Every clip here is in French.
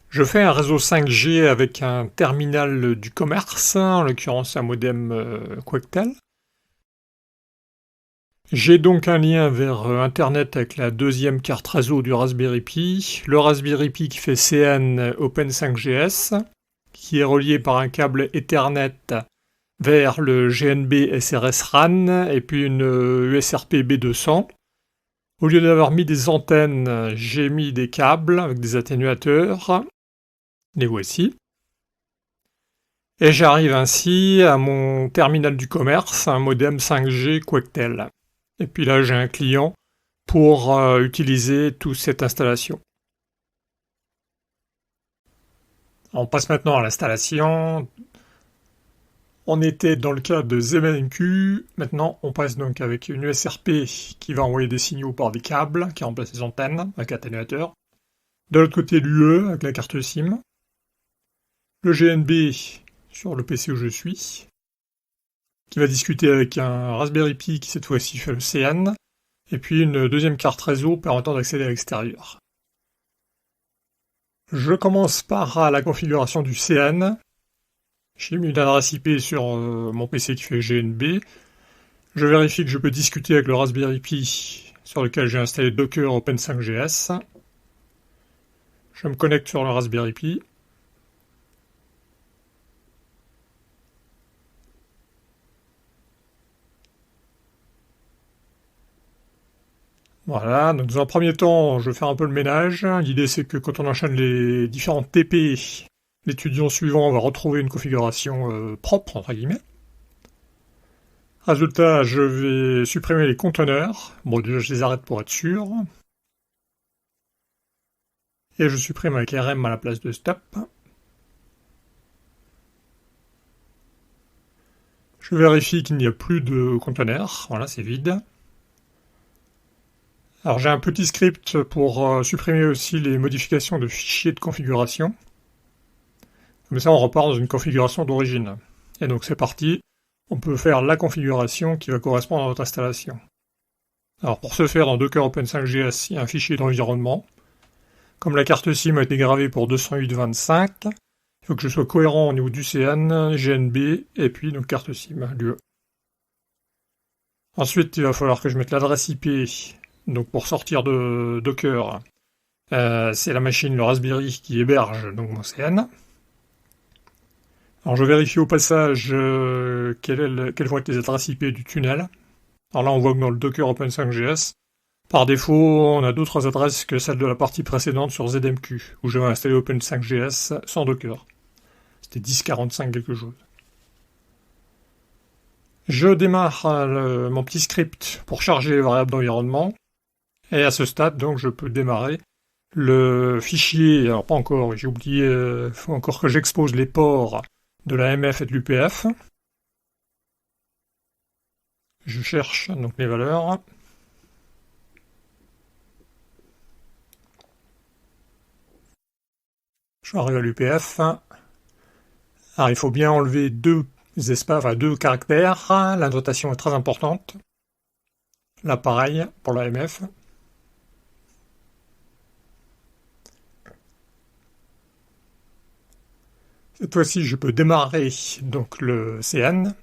Je fais un réseau 5G avec un terminal du commerce, en l'occurrence un modem Quectel. J'ai donc un lien vers Internet avec la deuxième carte réseau du Raspberry Pi, le Raspberry Pi qui fait CN Open 5GS, qui est relié par un câble Ethernet vers le GNB SRS RAN et puis une USRP B200. Au lieu d'avoir mis des antennes, j'ai mis des câbles avec des atténuateurs. Les voici. Et j'arrive ainsi à mon terminal du commerce, un modem 5G Quectel. Et puis là, j'ai un client pour utiliser toute cette installation. On passe maintenant à l'installation. On était dans le cas de ZMNQ. Maintenant, on passe donc avec une USRP qui va envoyer des signaux par des câbles, qui remplacent les antennes avec atténuateur. De l'autre côté, l'UE avec la carte SIM. Le GNB sur le PC où je suis, qui va discuter avec un Raspberry Pi qui cette fois-ci fait le CN, et puis une deuxième carte réseau permettant d'accéder à l'extérieur. Je commence par la configuration du CN. J'ai mis une adresse IP sur mon PC qui fait GNB. Je vérifie que je peux discuter avec le Raspberry Pi sur lequel j'ai installé Docker Open5GS. Je me connecte sur le Raspberry Pi. Voilà, donc dans un premier temps, je vais faire un peu le ménage. L'idée c'est que quand on enchaîne les différents TP, l'étudiant suivant va retrouver une configuration propre, entre guillemets. Résultat, je vais supprimer les conteneurs. Bon, déjà je les arrête pour être sûr. Et je supprime avec RM à la place de stop. Je vérifie qu'il n'y a plus de conteneurs. Voilà, c'est vide. Alors j'ai un petit script pour supprimer aussi les modifications de fichiers de configuration. Comme ça on repart dans une configuration d'origine. Et donc c'est parti, on peut faire la configuration qui va correspondre à notre installation. Alors pour ce faire, dans Docker Open5GS, il y a un fichier d'environnement. Comme la carte SIM a été gravée pour 208.25, il faut que je sois cohérent au niveau du CN, GNB, et puis donc carte SIM, l'UE. Ensuite, il va falloir que je mette l'adresse IP. Donc pour sortir de Docker, c'est la machine, le Raspberry, qui héberge donc mon CN. Alors je vérifie au passage quelles vont être les adresses IP du tunnel. Alors là on voit que dans le Docker Open5GS, par défaut on a d'autres adresses que celles de la partie précédente sur ZMQ, où j'avais installé Open5GS sans Docker. C'était 10.45 quelque chose. Je démarre mon petit script pour charger les variables d'environnement. Et à ce stade, donc, je peux démarrer le fichier. Alors, pas encore, j'ai oublié, il faut encore que j'expose les ports de la MF et de l'UPF. Je cherche donc les valeurs. Je arrive à l'UPF. Alors, il faut bien enlever deux espaces, enfin deux caractères. La notation est très importante. Là, pareil, pour la MF. Cette fois-ci, je peux démarrer donc le CN.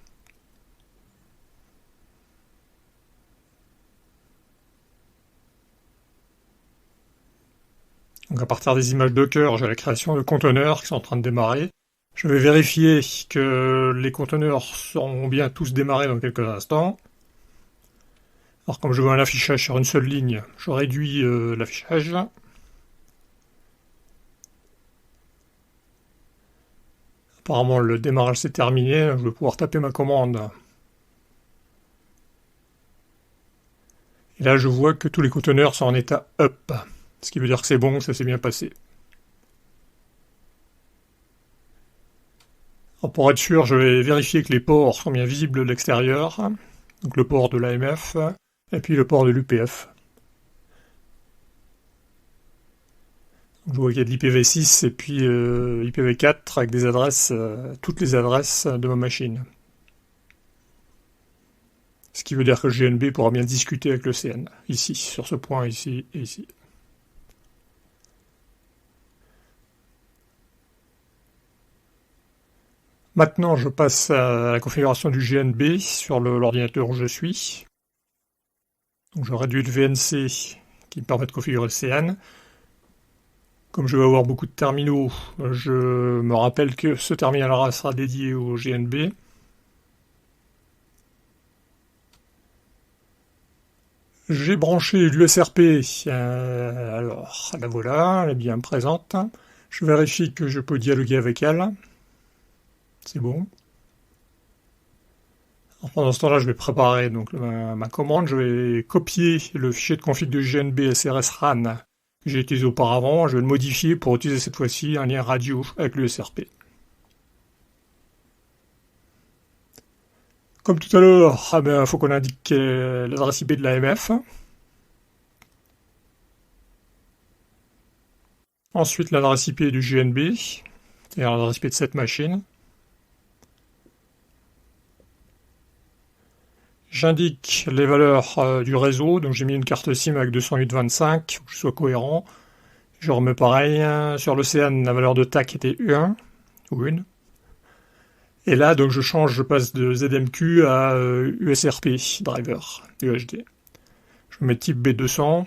Donc à partir des images Docker, j'ai la création de conteneurs qui sont en train de démarrer. Je vais vérifier que les conteneurs seront bien tous démarrés dans quelques instants. Alors comme je veux un affichage sur une seule ligne, je réduis l'affichage. Apparemment le démarrage s'est terminé, je vais pouvoir taper ma commande. Et là je vois que tous les conteneurs sont en état up, ce qui veut dire que c'est bon, ça s'est bien passé. Alors pour être sûr, je vais vérifier que les ports sont bien visibles de l'extérieur, donc le port de l'AMF et puis le port de l'UPF. Je vois qu'il y a de l'IPv6 et puis IPv4 avec des adresses, toutes les adresses de ma machine. Ce qui veut dire que le GNB pourra bien discuter avec le CN, ici, sur ce point, ici et ici. Maintenant, je passe à la configuration du GNB sur l'ordinateur où je suis. Donc, je réduis le VNC qui me permet de configurer le CN. Comme je vais avoir beaucoup de terminaux, je me rappelle que ce terminal-là sera dédié au GNB. J'ai branché l'USRP, alors la voilà, elle est bien présente. Je vérifie que je peux dialoguer avec elle. C'est bon. Alors, pendant ce temps-là, je vais préparer donc ma commande. Je vais copier le fichier de config de GNB SRS-RAN que j'ai utilisé auparavant. Je vais le modifier pour utiliser cette fois-ci un lien radio avec l'USRP. Comme tout à l'heure, il faut qu'on indique l'adresse IP de l'AMF. Ensuite, l'adresse IP du GNB, c'est-à-dire l'adresse IP de cette machine. J'indique les valeurs du réseau, donc j'ai mis une carte SIM avec 208.25, pour que je sois cohérent. Je remets pareil, sur l'OCN, la valeur de TAC était U1, ou 1. Et là, donc je passe de ZMQ à USRP, driver, UHD. Je mets type B200.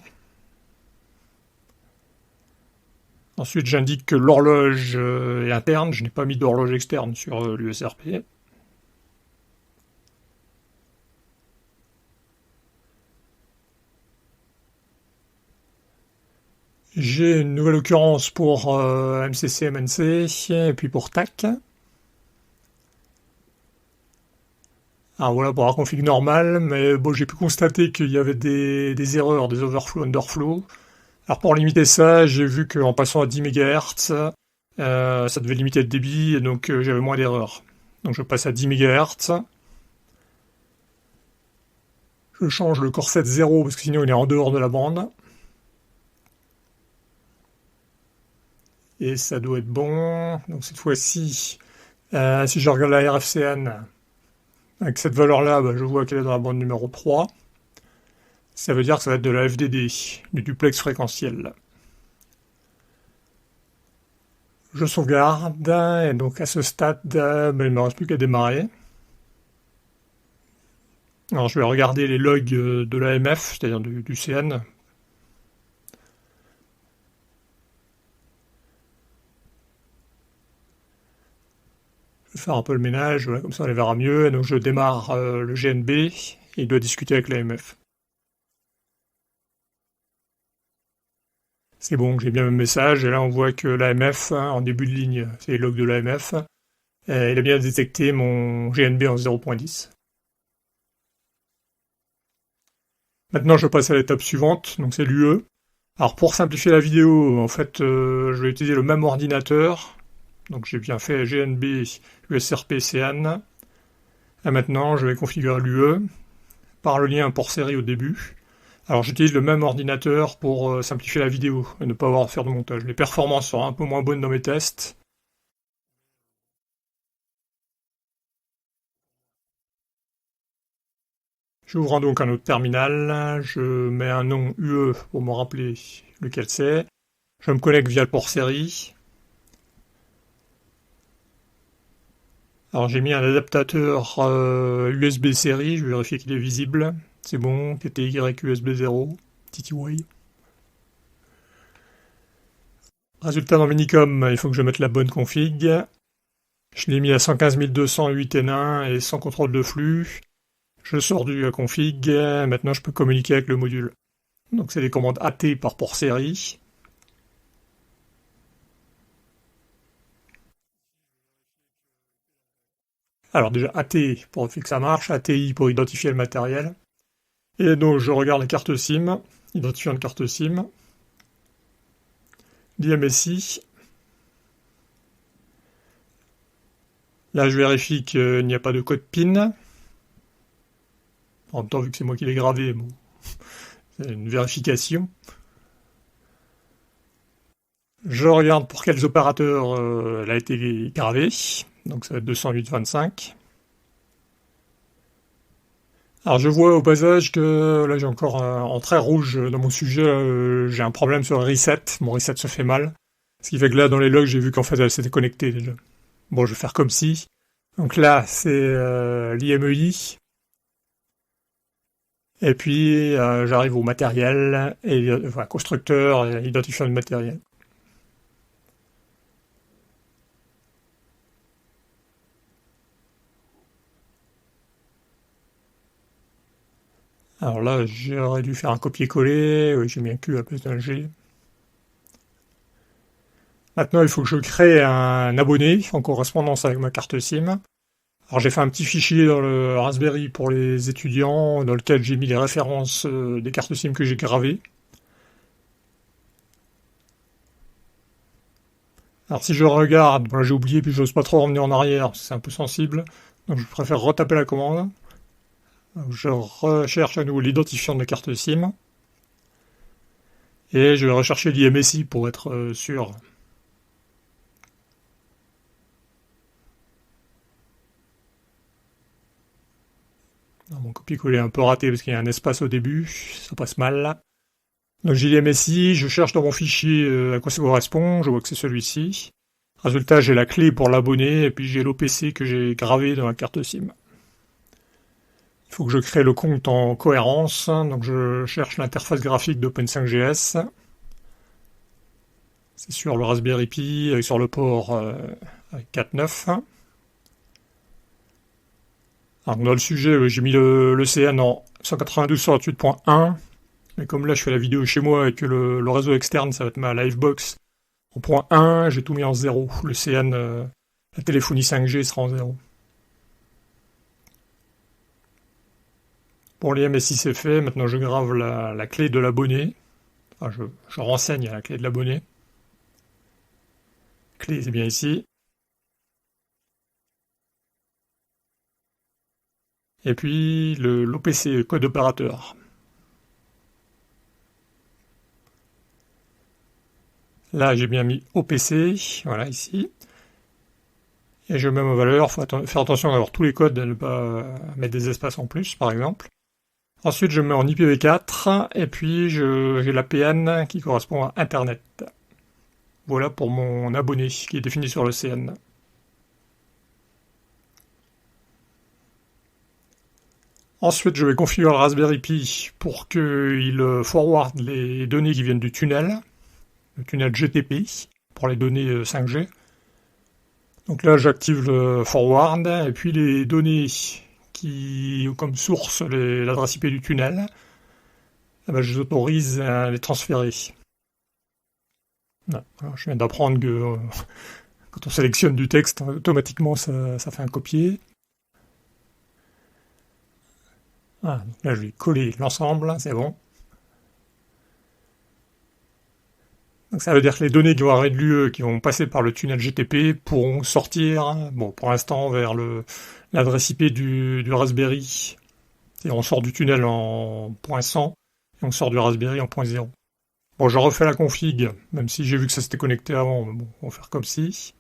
Ensuite, j'indique que l'horloge est interne, je n'ai pas mis d'horloge externe sur l'USRP. J'ai une nouvelle occurrence pour MCC, MNC, et puis pour TAC. Alors voilà pour la config normale, mais bon, j'ai pu constater qu'il y avait des erreurs, des overflows, underflows. Alors pour limiter ça, j'ai vu qu'en passant à 10 MHz, ça devait limiter le débit, et donc j'avais moins d'erreurs. Donc je passe à 10 MHz. Je change le corset 0, parce que sinon il est en dehors de la bande. Et ça doit être bon. Donc cette fois-ci, si je regarde la RFCN, avec cette valeur-là, je vois qu'elle est dans la bande numéro 3. Ça veut dire que ça va être de la FDD, du duplex fréquentiel. Je sauvegarde, et donc à ce stade, il ne me reste plus qu'à démarrer. Alors je vais regarder les logs de l'AMF, c'est-à-dire du CN. Je vais faire un peu le ménage, voilà, comme ça on les verra mieux. Et donc je démarre le GNB, et il doit discuter avec l'AMF. C'est bon, j'ai bien le message, et là on voit que l'AMF, en début de ligne, c'est les logs de l'AMF, il a bien détecté mon GNB en 0.10. Maintenant je passe à l'étape suivante, donc c'est l'UE. Alors pour simplifier la vidéo, en fait, je vais utiliser le même ordinateur. Donc j'ai bien fait GNB, USRP, CN. Et maintenant je vais configurer l'UE par le lien port série au début. Alors j'utilise le même ordinateur pour simplifier la vidéo et ne pas avoir à faire de montage. Les performances seront un peu moins bonnes dans mes tests. J'ouvre donc un autre terminal, je mets un nom UE pour me rappeler lequel c'est. Je me connecte via le port série. Alors j'ai mis un adaptateur USB série, je vais vérifier qu'il est visible. C'est bon, TTY USB 0, TTY. Résultat dans Minicom, il faut que je mette la bonne config. Je l'ai mis à 115.208N1 et sans contrôle de flux. Je sors du config, maintenant je peux communiquer avec le module. Donc c'est des commandes AT par port série. Alors déjà AT pour que ça marche, ATI pour identifier le matériel. Et donc je regarde la carte SIM, identifiant de carte SIM. DMSI. Là je vérifie qu'il n'y a pas de code PIN. En même temps, vu que c'est moi qui l'ai gravé, bon, c'est une vérification. Je regarde pour quels opérateurs elle a été gravée. Donc ça va être 208.25. Alors je vois au passage que là j'ai encore en trait rouge dans mon sujet, j'ai un problème sur le reset. Mon reset se fait mal. Ce qui fait que là dans les logs j'ai vu qu'en fait elle s'était connectée déjà. Bon, je vais faire comme si. Donc là, c'est l'IMEI. Et puis, j'arrive au matériel, et, enfin, constructeur, et identifiant de matériel. Alors là, j'aurais dû faire un copier-coller, oui, j'ai mis un Q à place d'un G. Maintenant, il faut que je crée un abonné en correspondance avec ma carte SIM. Alors j'ai fait un petit fichier dans le Raspberry pour les étudiants, dans lequel j'ai mis les références des cartes SIM que j'ai gravées. Alors si je regarde, bon, j'ai oublié puis j'ose pas trop revenir en arrière, c'est un peu sensible, donc je préfère retaper la commande. Donc, je recherche à nouveau l'identifiant de la carte SIM. Et je vais rechercher l'IMSI pour être sûr. Alors, mon copier-coller est un peu raté parce qu'il y a un espace au début, ça passe mal là. Donc j'ai l'IMSI, je cherche dans mon fichier à quoi ça correspond, je vois que c'est celui-ci. Résultat, j'ai la clé pour l'abonné et puis j'ai l'OPC que j'ai gravé dans la carte SIM. Il faut que je crée le compte en cohérence, donc je cherche l'interface graphique d'Open5GS. C'est sur le Raspberry Pi, sur le port 4.9. Alors dans le sujet, j'ai mis le CN en 192.168.1, mais comme là je fais la vidéo chez moi et que le réseau externe ça va être ma Livebox en point 1, j'ai tout mis en 0. Le CN, la téléphonie 5G sera en 0. Bon, les MSI c'est fait, maintenant je grave la clé de l'abonné. Enfin, je renseigne la clé de l'abonné. Clé, c'est bien ici. Et puis l'OPC, code opérateur. Là, j'ai bien mis OPC, voilà, ici. Et je mets ma valeur, il faut faire attention d'avoir tous les codes, de ne pas mettre des espaces en plus, par exemple. Ensuite, je mets en IPv4, et puis j'ai la PN qui correspond à Internet. Voilà pour mon abonné, qui est défini sur le CN. Ensuite, je vais configurer le Raspberry Pi pour qu'il forward les données qui viennent du tunnel, le tunnel GTP, pour les données 5G. Donc là, j'active le forward, et puis les données qui ont comme source l'adresse IP du tunnel, eh ben, je les autorise à les transférer. Alors, je viens d'apprendre que quand on sélectionne du texte, automatiquement ça fait un copier. Voilà, donc là, je vais coller l'ensemble, c'est bon. Donc ça veut dire que les données qui vont avoir lieu, qui vont passer par le tunnel GTP, pourront sortir, bon, pour l'instant, vers l'adresse IP du Raspberry. Et on sort du tunnel en .100 et on sort du Raspberry en .0. Bon, je refais la config, même si j'ai vu que ça s'était connecté avant, mais bon, on va faire comme si.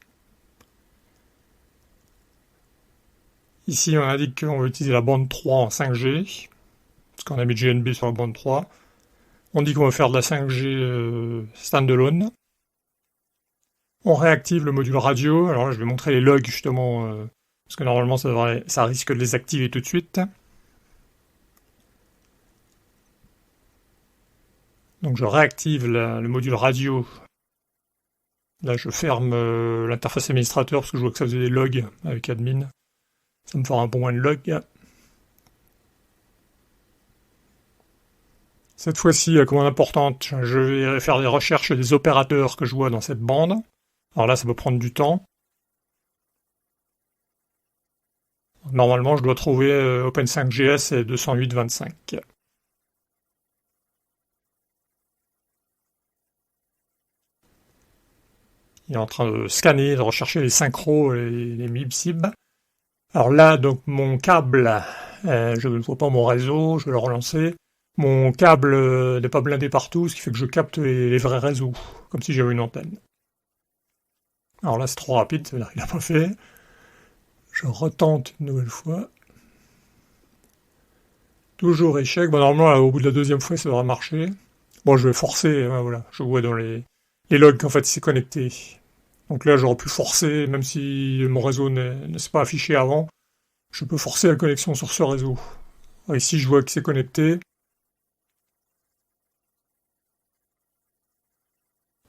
Ici, on indique qu'on va utiliser la bande 3 en 5G, parce qu'on a mis GNB sur la bande 3. On dit qu'on va faire de la 5G standalone. On réactive le module radio. Alors là, je vais montrer les logs, justement, parce que normalement, ça risque de les activer tout de suite. Donc je réactive le module radio. Là, je ferme l'interface administrateur, parce que je vois que ça faisait des logs avec admin. Ça me fera un bon one log. Cette fois-ci, la commande importante, je vais faire des recherches des opérateurs que je vois dans cette bande. Alors là, ça peut prendre du temps. Normalement, je dois trouver Open5GS et 208.25. Il est en train de scanner, de rechercher les synchros et les MIB-SIB. Alors là, donc mon câble, je ne vois pas mon réseau, je vais le relancer. Mon câble n'est pas blindé partout, ce qui fait que je capte les vrais réseaux, comme si j'avais une antenne. Alors là, c'est trop rapide, ça veut dire qu'il n'a pas fait. Je retente une nouvelle fois. Toujours échec. Bon, normalement, là, au bout de la deuxième fois, ça devrait marcher. Bon, je vais forcer, voilà. Je vois dans les logs qu'en fait, il s'est connecté. Donc là, j'aurais pu forcer, même si mon réseau ne s'est pas affiché avant, je peux forcer la connexion sur ce réseau. Ici, je vois que c'est connecté.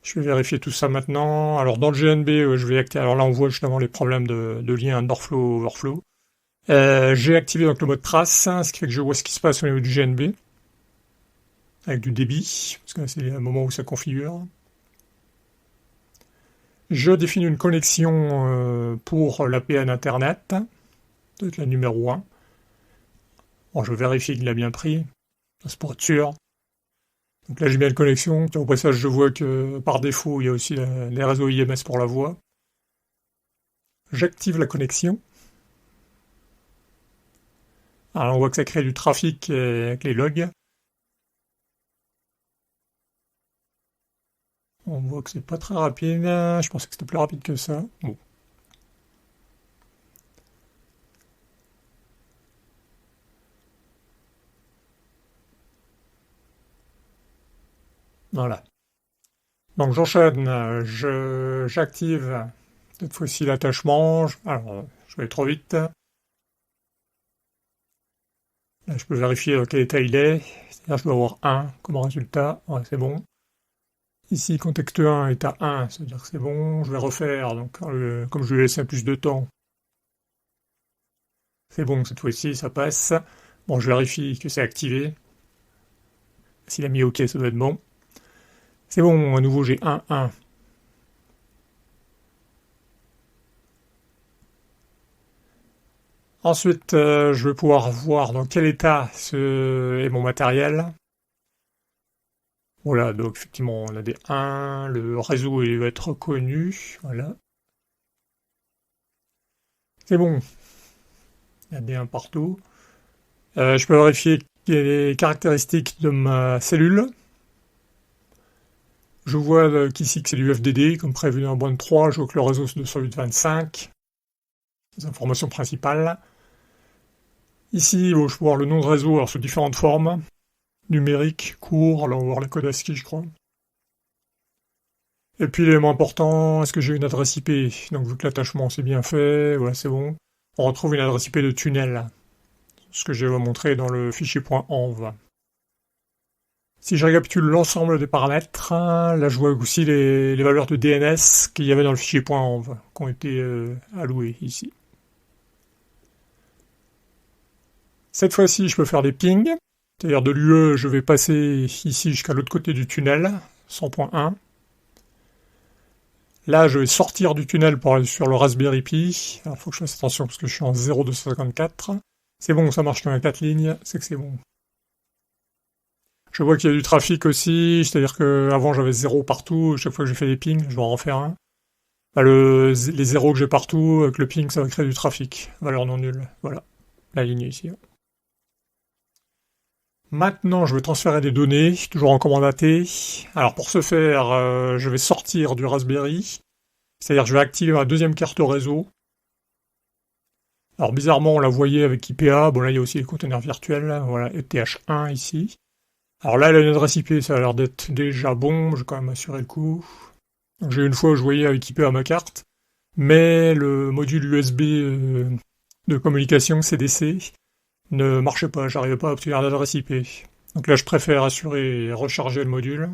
Je vais vérifier tout ça maintenant. Alors dans le GNB, je vais activer. Alors là, on voit justement les problèmes de lien underflow, overflow. J'ai activé donc le mode trace, hein, ce qui fait que je vois ce qui se passe au niveau du GNB avec du débit, parce que c'est le moment où ça configure. Je définis une connexion pour l'APN Internet, peut-être la numéro 1. Bon, je vérifie qu'il a bien pris, c'est pour être sûr. Donc là, j'ai bien une connexion. Au passage, je vois que par défaut, il y a aussi les réseaux IMS pour la voix. J'active la connexion. Alors, on voit que ça crée du trafic avec les logs. On voit que c'est pas très rapide. Je pensais que c'était plus rapide que ça. Bon. Voilà. Donc j'enchaîne. J'active cette fois-ci l'attachement. Alors, je vais aller trop vite. Là, je peux vérifier dans quel état il est. C'est-à-dire que je dois avoir 1 comme résultat. Ouais, c'est bon. Ici, contexte 1 est à 1, c'est-à-dire que c'est bon. Je vais refaire, donc comme je lui ai laissé plus de temps, c'est bon, cette fois-ci, ça passe. Bon, je vérifie que c'est activé. S'il a mis OK, ça doit être bon. C'est bon, à nouveau, j'ai 1, 1. Ensuite, je vais pouvoir voir dans quel état est mon matériel. Voilà, donc effectivement, on a des 1, le réseau il va être reconnu, voilà. C'est bon, il y a des 1 partout. Je peux vérifier les caractéristiques de ma cellule. Je vois qu'ici que c'est du FDD, comme prévu dans la bande 3, je vois que le réseau c'est 208.25. Les informations principales. Ici, je peux voir le nom de réseau alors, sous différentes formes. Numérique, court, là on va voir la code ASCII je crois. Et puis l'élément important, est-ce que j'ai une adresse IP? Donc vu que l'attachement c'est bien fait, voilà c'est bon. On retrouve une adresse IP de tunnel, ce que je vais vous montrer dans le fichier .env. Si je récapitule l'ensemble des paramètres, là je vois aussi les valeurs de DNS qu'il y avait dans le fichier .env, qui ont été allouées ici. Cette fois-ci, je peux faire des pings, c'est-à-dire de l'UE, je vais passer ici jusqu'à l'autre côté du tunnel, 100.1. Là, je vais sortir du tunnel pour aller sur le Raspberry Pi. Alors, il faut que je fasse attention parce que je suis en 0,254. C'est bon, ça marche quand il y a 4 lignes, c'est que c'est bon. Je vois qu'il y a du trafic aussi, c'est-à-dire qu'avant j'avais 0 partout, chaque fois que j'ai fait des pings, je vais en refaire un. Bah, les 0 que j'ai partout, avec le ping, ça va créer du trafic. Valeur non nulle. Voilà, la ligne ici. Maintenant, je vais transférer des données, toujours en commande AT. Alors pour ce faire, je vais sortir du Raspberry, c'est-à-dire je vais activer ma deuxième carte réseau. Alors bizarrement, on la voyait avec IPA, bon là il y a aussi les conteneurs virtuels, voilà, ETH1 ici. Alors là, elle a une adresse IP, ça a l'air d'être déjà bon, je vais quand même assurer le coup. Donc j'ai une fois où je voyais avec IPA ma carte, mais le module USB de communication CDC ne marchait pas, j'arrivais pas à obtenir l'adresse IP. Donc là, je préfère assurer et recharger le module.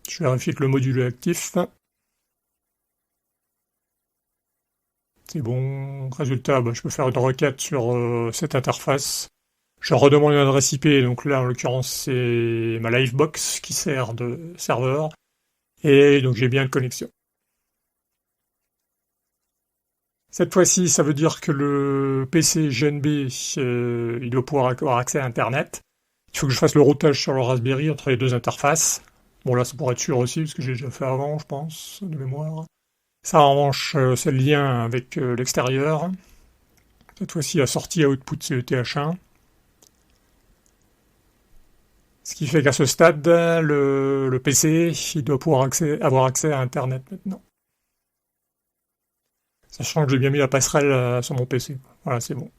Je vérifie que le module est actif. C'est bon. Résultat, bah, je peux faire une requête sur cette interface. Je redemande une adresse IP, donc là, en l'occurrence, c'est ma Livebox qui sert de serveur. Et donc, j'ai bien une connexion. Cette fois-ci, ça veut dire que le PC GNB, il doit pouvoir avoir accès à Internet. Il faut que je fasse le routage sur le Raspberry entre les deux interfaces. Bon, là, ça pourrait être sûr aussi, parce que j'ai déjà fait avant, je pense, de mémoire. Ça, en revanche, c'est le lien avec l'extérieur. Cette fois-ci, la sortie à output, c'est ETH1. Ce qui fait qu'à ce stade, le PC, il doit pouvoir avoir accès à Internet maintenant. Sachant que j'ai bien mis la passerelle sur mon PC. Voilà, c'est bon.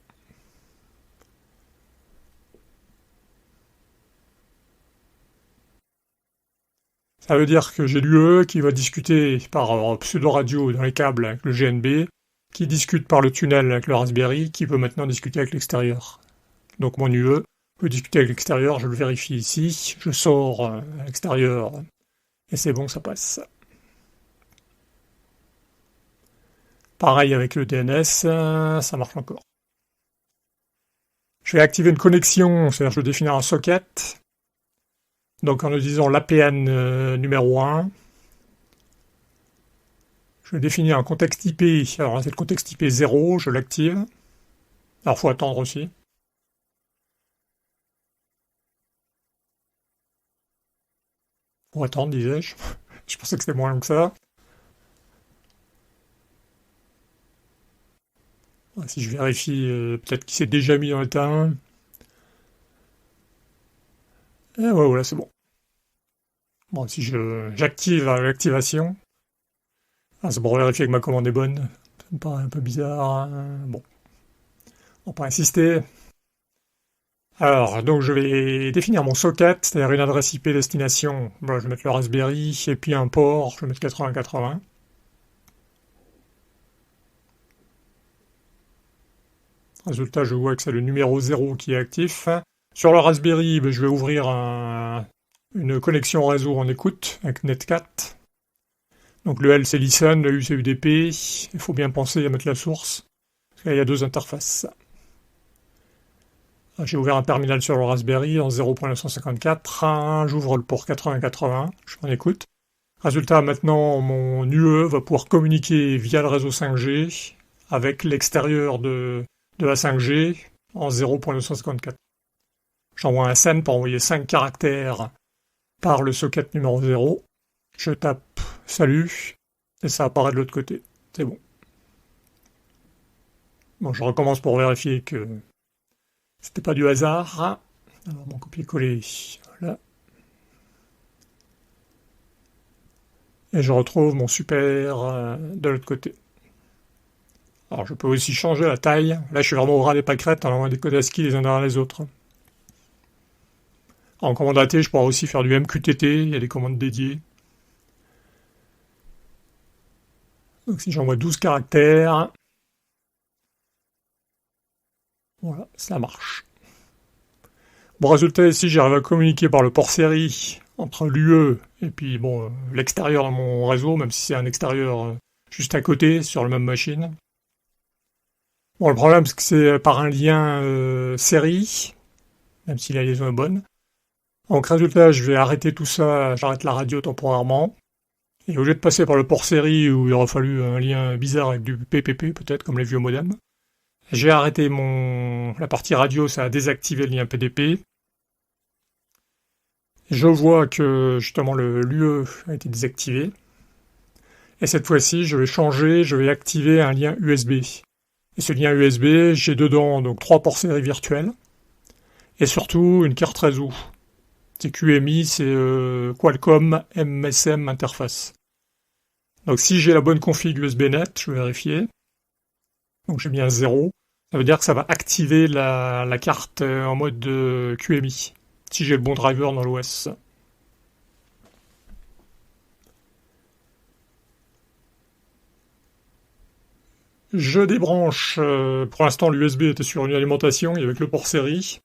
Ça veut dire que j'ai l'UE qui va discuter par pseudo-radio dans les câbles avec le GNB, qui discute par le tunnel avec le Raspberry, qui peut maintenant discuter avec l'extérieur. Donc mon UE peut discuter avec l'extérieur, je le vérifie ici, je sors à l'extérieur, et c'est bon, ça passe. Pareil avec le DNS, ça marche encore. Je vais activer une connexion, c'est-à-dire je vais définir un socket. Donc en utilisant l'APN numéro 1, je vais définir un contexte IP. Alors c'est le contexte IP 0, je l'active. Alors il faut attendre aussi. Faut attendre, disais-je. Je pensais que c'était moins long que ça. Si je vérifie, peut-être qu'il s'est déjà mis dans l'état. Et ouais, voilà, c'est bon. Bon, si j'active l'activation. Ah, c'est pour vérifier que ma commande est bonne. Ça me paraît un peu bizarre. Bon. On va pas insister. Alors, donc je vais définir mon socket, c'est-à-dire une adresse IP destination. Bon, je vais mettre le Raspberry, et puis un port, je vais mettre 8080. Résultat, je vois que c'est le numéro 0 qui est actif. Sur le Raspberry, je vais ouvrir une connexion réseau en écoute avec Netcat. Donc le L c'est listen, le U c'est UDP. Il faut bien penser à mettre la source. Parce qu'il y a deux interfaces. J'ai ouvert un terminal sur le Raspberry en 0.954. J'ouvre le port 8080. Je m'en écoute. Résultat, maintenant mon UE va pouvoir communiquer via le réseau 5G avec l'extérieur de la 5G en 0.954. J'envoie un SEN pour envoyer 5 caractères par le socket numéro 0. Je tape salut et ça apparaît de l'autre côté. C'est bon. Bon, je recommence pour vérifier que c'était pas du hasard. Alors mon copier-coller, voilà. Et je retrouve mon super de l'autre côté. Alors je peux aussi changer la taille. Là je suis vraiment au ras des pâquerettes en envoyant des codes ASCII les uns derrière les autres. En commande AT, je pourrais aussi faire du MQTT, il y a des commandes dédiées. Donc si j'envoie 12 caractères, voilà, ça marche. Bon, résultat, ici, j'arrive à communiquer par le port série entre l'UE et puis bon l'extérieur de mon réseau, même si c'est un extérieur juste à côté, sur la même machine. Bon, le problème, c'est que c'est par un lien série, même si la liaison est bonne. Donc, résultat, je vais arrêter tout ça, j'arrête la radio temporairement. Et au lieu de passer par le port série où il aurait fallu un lien bizarre avec du PPP, peut-être, comme les vieux modems, j'ai arrêté la partie radio, ça a désactivé le lien PDP. Je vois que, justement, l'UE a été désactivé. Et cette fois-ci, je vais activer un lien USB. Et ce lien USB, j'ai dedans donc 3 ports série virtuels. Et surtout, une carte réseau. C'est QMI, c'est Qualcomm MSM Interface. Donc si j'ai la bonne config USB net, je vais vérifier. Donc j'ai bien 0. Ça veut dire que ça va activer la carte en mode QMI. Si j'ai le bon driver dans l'OS. Je débranche, pour l'instant l'USB était sur une alimentation, et avec le port série.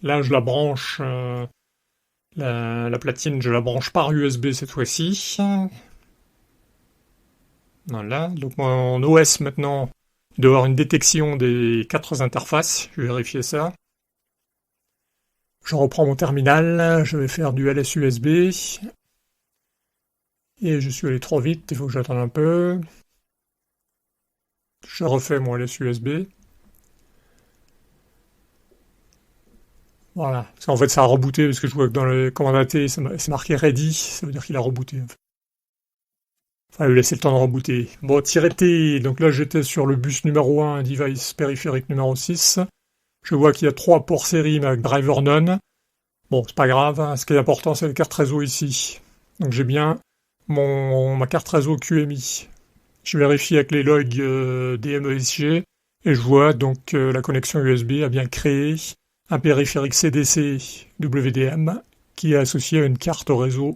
Là je la branche, la platine je la branche par USB cette fois-ci. Voilà, donc mon OS maintenant il doit avoir une détection des 4 interfaces, je vais vérifier ça. Je reprends mon terminal, je vais faire du LS-USB. Et je suis allé trop vite, il faut que j'attende un peu. Je refais mon LS-USB. Voilà, parce qu'en fait ça a rebooté, parce que je vois que dans le commande AT c'est marqué ready, ça veut dire qu'il a rebooté. En fait. Enfin, lui laisser le temps de rebooter. Bon, -T, donc là j'étais sur le bus numéro 1, device périphérique numéro 6. Je vois qu'il y a 3 ports série mais avec driver none. Bon, c'est pas grave, hein. Ce qui est important c'est la carte réseau ici. Donc j'ai bien ma carte réseau QMI. Je vérifie avec les logs DMESG et je vois donc la connexion USB a bien créé un périphérique CDC WDM qui est associé à une carte réseau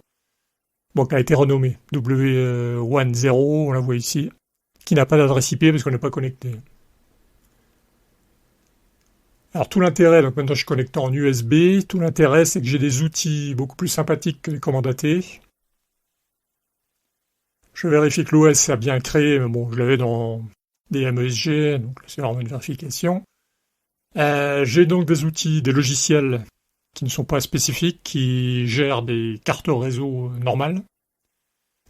bon, qui a été renommée W10, on la voit ici, qui n'a pas d'adresse IP parce qu'on n'est pas connecté. Alors tout l'intérêt, donc maintenant je suis connecté en USB, tout l'intérêt c'est que j'ai des outils beaucoup plus sympathiques que les commandes AT. Je vérifie que l'OS a bien créé, mais bon, je l'avais dans des MESG, donc c'est vraiment une vérification. J'ai donc des outils, des logiciels qui ne sont pas spécifiques, qui gèrent des cartes réseau normales.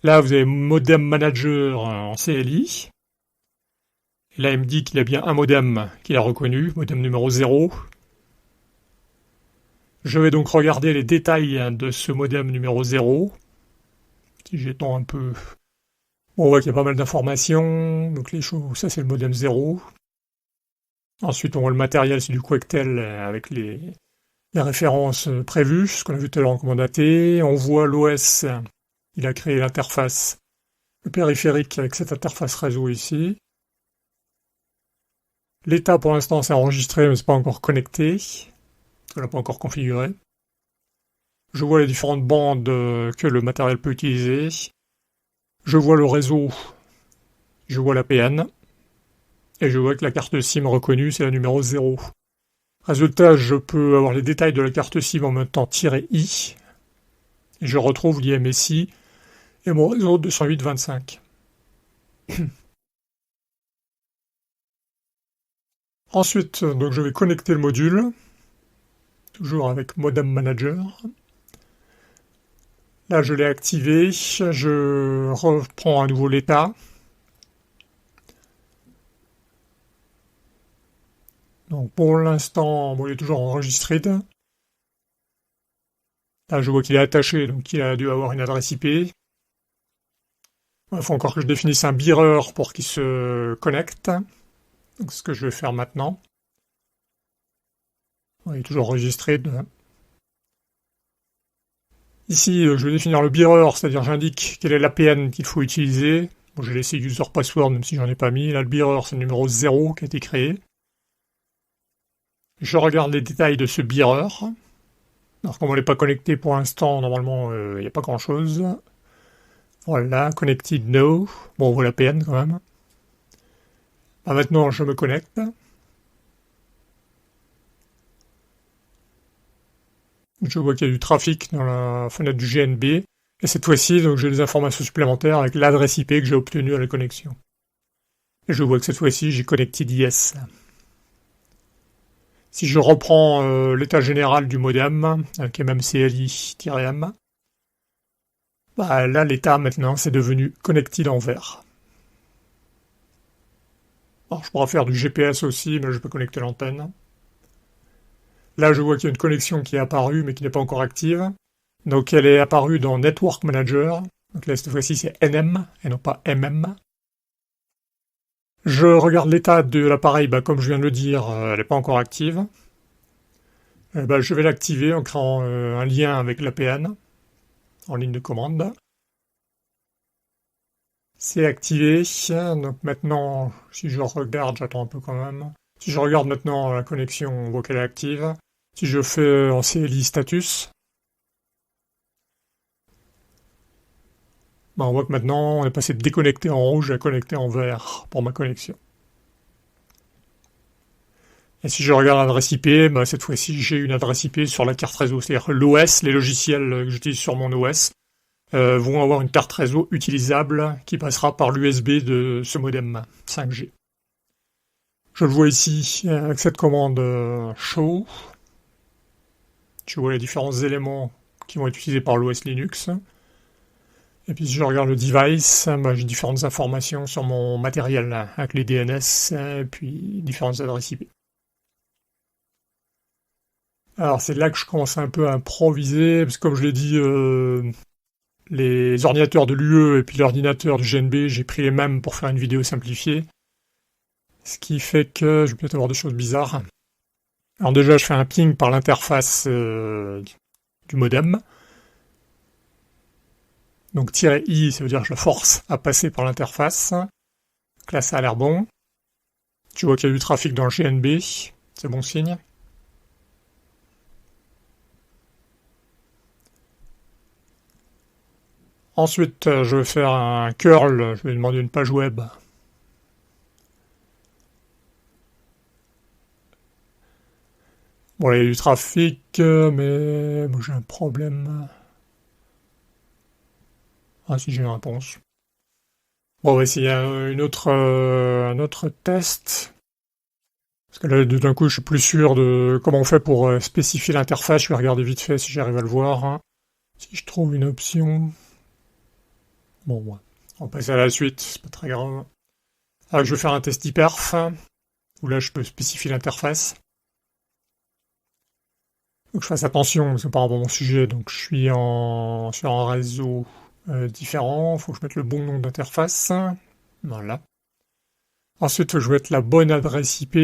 Là, vous avez Modem Manager en CLI. Et là, il me dit qu'il a bien un modem qu'il a reconnu, modem numéro 0. Je vais donc regarder les détails de ce modem numéro 0. Si j'étends un peu... Bon, on voit qu'il y a pas mal d'informations. Donc les choses, ça c'est le modem 0. Ensuite, on voit le matériel, c'est du Quectel avec les références prévues, ce qu'on a vu tout à l'heure en commande AT. On voit l'OS, il a créé l'interface, le périphérique avec cette interface réseau ici. L'état pour l'instant c'est enregistré, mais c'est pas encore connecté. On l'a pas encore configuré. Je vois les différentes bandes que le matériel peut utiliser. Je vois le réseau. Je vois l'APN. Et je vois que la carte SIM reconnue, c'est la numéro 0. Résultat, je peux avoir les détails de la carte SIM en même temps -i. Et je retrouve l'IMSI et mon réseau 208.25. Ensuite, donc je vais connecter le module, toujours avec Modem Manager. Là, je l'ai activé, je reprends à nouveau l'état. Donc pour l'instant, bon, il est toujours enregistré. Là, je vois qu'il est attaché, donc il a dû avoir une adresse IP. Il faut encore que je définisse un bearer pour qu'il se connecte. Donc c'est ce que je vais faire maintenant. Il est toujours enregistré. Ici, je vais définir le bearer, c'est-à-dire j'indique quelle est l'APN qu'il faut utiliser. Bon, j'ai laissé user password même si j'en ai pas mis. Là, le bearer, c'est le numéro 0 qui a été créé. Je regarde les détails de ce bearer. Alors, comme on n'est pas connecté pour l'instant, normalement, il n'y a pas grand-chose. Voilà, connected no. Bon, on voit l'APN quand même. Bah, maintenant, je me connecte. Je vois qu'il y a du trafic dans la fenêtre du GNB. Et cette fois-ci, donc j'ai des informations supplémentaires avec l'adresse IP que j'ai obtenue à la connexion. Et je vois que cette fois-ci, j'ai connected yes. Si je reprends l'état général du modem, avec MMCLI-M, bah là, l'état maintenant, c'est devenu connected en vert. Alors, je pourrais faire du GPS aussi, mais je peux connecter l'antenne. Là, je vois qu'il y a une connexion qui est apparue, mais qui n'est pas encore active. Donc, elle est apparue dans Network Manager. Donc là, cette fois-ci, c'est NM, et non pas MM. Je regarde l'état de l'appareil, bah, comme je viens de le dire, elle n'est pas encore active. Bah, je vais l'activer en créant un lien avec l'APN, en ligne de commande. C'est activé, donc maintenant, si je regarde, j'attends un peu quand même. Si je regarde maintenant la connexion, on voit qu'elle est active. Si je fais en CLI status, bah on voit que maintenant on est passé de déconnecté en rouge à connecté en vert pour ma connexion. Et si je regarde l'adresse IP, bah cette fois-ci j'ai une adresse IP sur la carte réseau, c'est-à-dire l'OS, les logiciels que j'utilise sur mon OS vont avoir une carte réseau utilisable qui passera par l'USB de ce modem 5G. Je le vois ici avec cette commande show. Je vois les différents éléments qui vont être utilisés par l'OS Linux. Et puis si je regarde le device, bah, j'ai différentes informations sur mon matériel avec les DNS et puis différentes adresses IP. Alors c'est là que je commence un peu à improviser, parce que comme je l'ai dit, les ordinateurs de l'UE et puis l'ordinateur du GNB, j'ai pris les mêmes pour faire une vidéo simplifiée. Ce qui fait que je vais peut-être avoir des choses bizarres. Alors déjà, je fais un ping par l'interface du modem. Donc -i, ça veut dire que je le force à passer par l'interface. Donc là, ça a l'air bon. Tu vois qu'il y a du trafic dans le GNB, c'est bon signe. Ensuite, je vais faire un curl, je vais demander une page web. Bon, il y a du trafic, mais bon, j'ai un problème. Ah si, j'ai une réponse. Bon, on va essayer un autre test. Parce que là, d'un coup, je suis plus sûr de comment on fait pour spécifier l'interface. Je vais regarder vite fait si j'arrive à le voir, hein. Si je trouve une option... Bon, ouais. On va passer à la suite, c'est pas très grave. Alors, je vais faire un test hyperf, où là, je peux spécifier l'interface. Donc, je fasse attention, parce que par rapport à mon sujet, donc je suis sur un réseau différent. Il faut que je mette le bon nom d'interface. Voilà. Ensuite, je vais mettre la bonne adresse IP.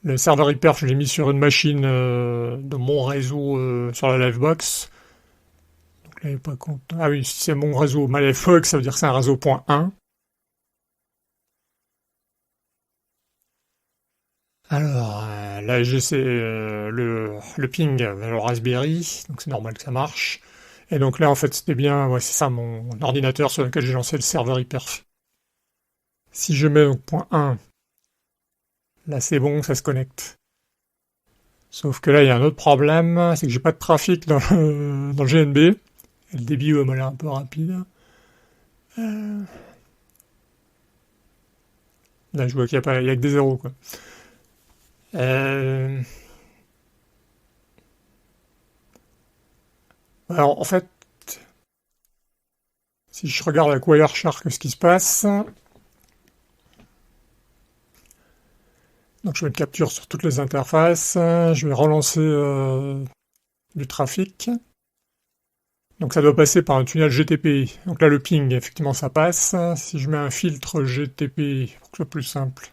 Le serveur hyperf, je l'ai mis sur une machine de mon réseau sur la Livebox. Donc là, il n'est pas content. Ah oui, si c'est mon réseau, ma Livebox, ça veut dire que c'est un réseau .1. Alors, là, j'essaie le ping vers le Raspberry, donc c'est normal que ça marche. Et donc là, en fait, c'était bien, ouais, c'est ça, mon ordinateur sur lequel j'ai lancé le serveur hyperf. Si je mets donc .1, là, c'est bon, ça se connecte. Sauf que là, il y a un autre problème, c'est que j'ai pas de trafic dans le GNB. Et le débit m'a l'air un peu rapide. Là, je vois qu'il y a que des zéros, quoi. Alors, en fait, si je regarde avec Wireshark ce qui se passe, donc je fais une capture sur toutes les interfaces, je vais relancer du trafic. Donc ça doit passer par un tunnel GTP. Donc là, le ping, effectivement, ça passe. Si je mets un filtre GTP, pour que ce soit plus simple,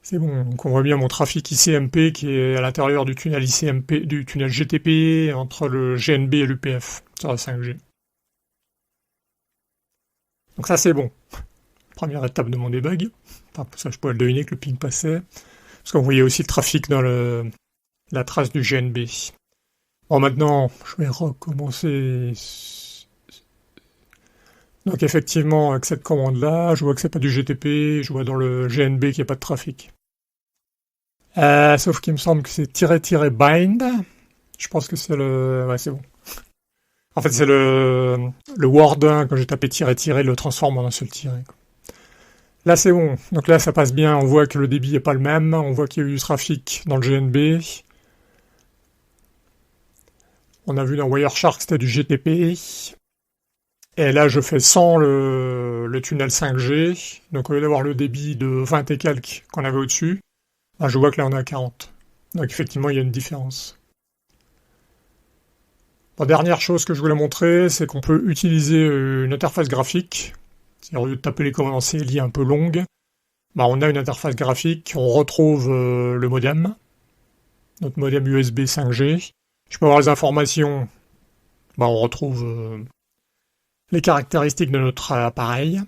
c'est bon. Donc on voit bien mon trafic ICMP qui est à l'intérieur du tunnel ICMP, du tunnel GTP entre le GNB et l'UPF sur la 5G. Donc ça, c'est bon. Première étape de mon debug. Enfin, pour ça, je pouvais le deviner que le ping passait. Parce qu'on voyait aussi le trafic dans la trace du GNB. Bon, maintenant, je vais recommencer. Donc effectivement, avec cette commande-là, je vois que c'est pas du GTP, je vois dans le GNB qu'il n'y a pas de trafic. Sauf qu'il me semble que c'est "-bind". Je pense que c'est le... Ouais, c'est bon. En fait, c'est le Word 1, quand j'ai tapé "-", le transforme en un seul tiret, quoi. Là, c'est bon. Donc là, ça passe bien. On voit que le débit n'est pas le même. On voit qu'il y a eu du trafic dans le GNB. On a vu dans Wireshark, c'était du GTP. Et là, je fais sans le tunnel 5G. Donc au lieu d'avoir le débit de 20 et quelques qu'on avait au-dessus, ben, je vois que là, on est à 40. Donc effectivement, il y a une différence. La dernière chose que je voulais montrer, c'est qu'on peut utiliser une interface graphique. C'est-à-dire, au lieu de taper les commandes en CLI un peu longues, bah, on a une interface graphique, on retrouve le modem, notre modem USB 5G. Je peux avoir les informations, bah, on retrouve les caractéristiques de notre appareil.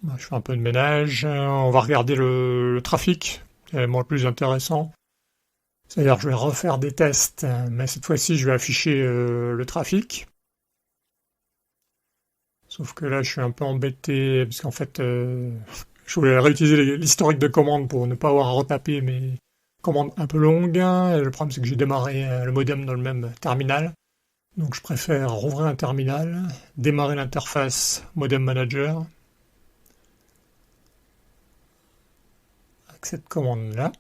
Bah, je fais un peu de ménage, on va regarder le trafic, c'est vraiment le plus intéressant. C'est-à-dire que je vais refaire des tests, mais cette fois-ci je vais afficher le trafic. Sauf que là, je suis un peu embêté, parce qu'en fait, je voulais réutiliser l'historique de commandes pour ne pas avoir à retaper mes commandes un peu longues. Et le problème, c'est que j'ai démarré le modem dans le même terminal. Donc je préfère rouvrir un terminal, démarrer l'interface Modem Manager, avec cette commande-là.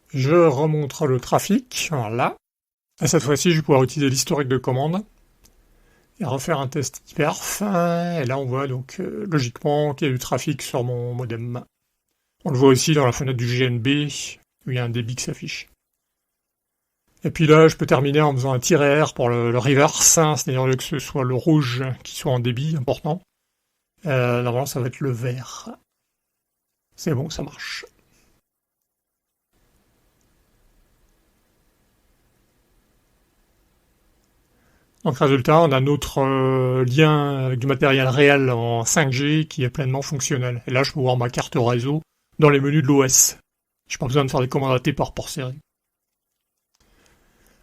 Je remonte le trafic, voilà. Et cette fois-ci, je vais pouvoir utiliser l'historique de commande et refaire un test hyperf. Et là, on voit donc logiquement qu'il y a du trafic sur mon modem. On le voit aussi dans la fenêtre du GNB, où il y a un débit qui s'affiche. Et puis là, je peux terminer en faisant un "-r pour le reverse, hein, c'est-à-dire que ce soit le rouge qui soit en débit important. Normalement, ça va être le vert. C'est bon, ça marche. Donc résultat, on a notre lien avec du matériel réel en 5G qui est pleinement fonctionnel. Et là, je peux voir ma carte réseau dans les menus de l'OS. J'ai pas besoin de faire des commandes AT par port série.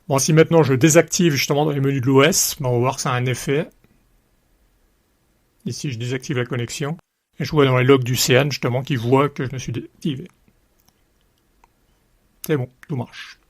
Bon, si maintenant je désactive justement dans les menus de l'OS, on va voir que ça a un effet. Ici, je désactive la connexion. Et je vois dans les logs du CN justement qui voit que je me suis désactivé. C'est bon, tout marche.